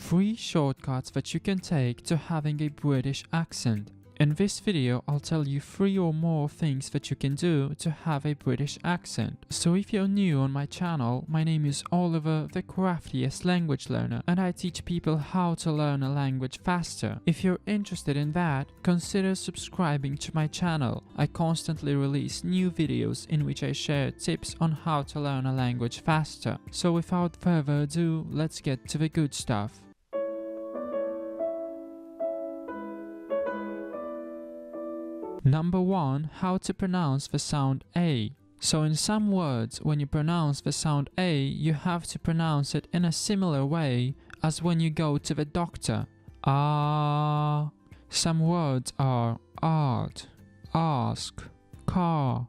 3 shortcuts that you can take to having a British accent. In this video, I'll tell you 3 or more things that you can do to have a British accent. So if you're new on my channel, my name is Oliver, the craftiest language learner, and I teach people how to learn a language faster. If you're interested in that, consider subscribing to my channel. I constantly release new videos in which I share tips on how to learn a language faster. So without further ado, let's get to the good stuff. Number 1. How to pronounce the sound A. So in some words, when you pronounce the sound A, you have to pronounce it in a similar way as when you go to the doctor. Ah. Some words are art, ask, car,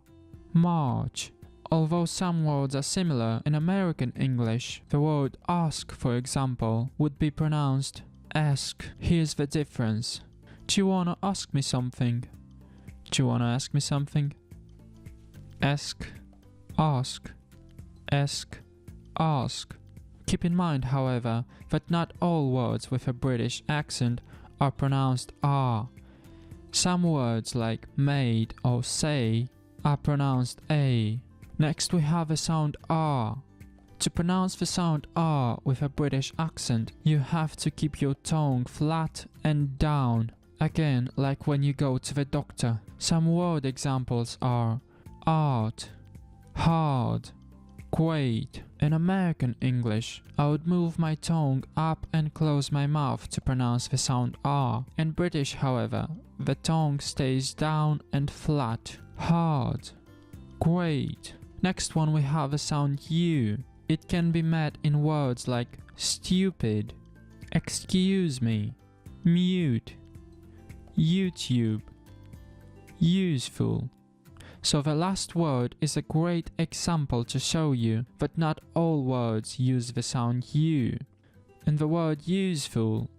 march. Although some words are similar in American English, the word ask, for example, would be pronounced ask. Here's the difference. Do you wanna ask me something? Do you want to ask me something? Ask, ask, ask, ask. Keep in mind, however, that not all words with a British accent are pronounced ah. Some words like made or say are pronounced a. Next we have the sound r. To pronounce the sound r with a British accent, you have to keep your tongue flat and down. Again, like when you go to the doctor. Some word examples are art, hard, great. In American English, I would move my tongue up and close my mouth to pronounce the sound R. In British, however, the tongue stays down and flat. Hard, great. Next one we have the sound U. It can be met in words like stupid, excuse me, mute, YouTube, useful. So the last word is a great example to show you that not all words use the sound U. In the word useful,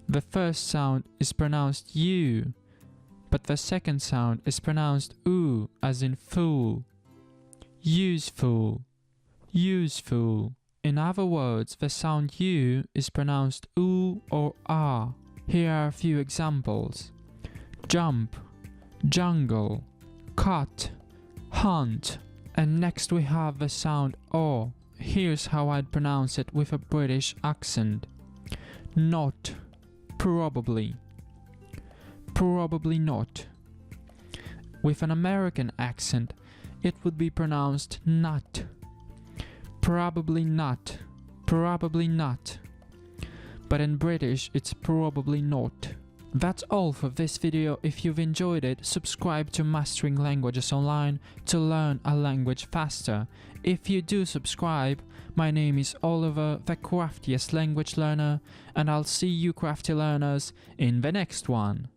the first sound is pronounced U, but the second sound is pronounced oo, as in fool. Useful, useful. In other words, the sound U is pronounced oo or ah. Here are a few examples. Jump, jungle, cut, hunt. And next we have the sound O. Here's how I'd pronounce it with a British accent. Not, probably, probably not. With an American accent, it would be pronounced nut, probably not, probably not. But in British, it's probably not. That's all for this video. If you've enjoyed it, subscribe to Mastering Languages Online to learn a language faster. If you do subscribe, my name is Oliver, the craftiest language learner, and I'll see you crafty learners in the next one.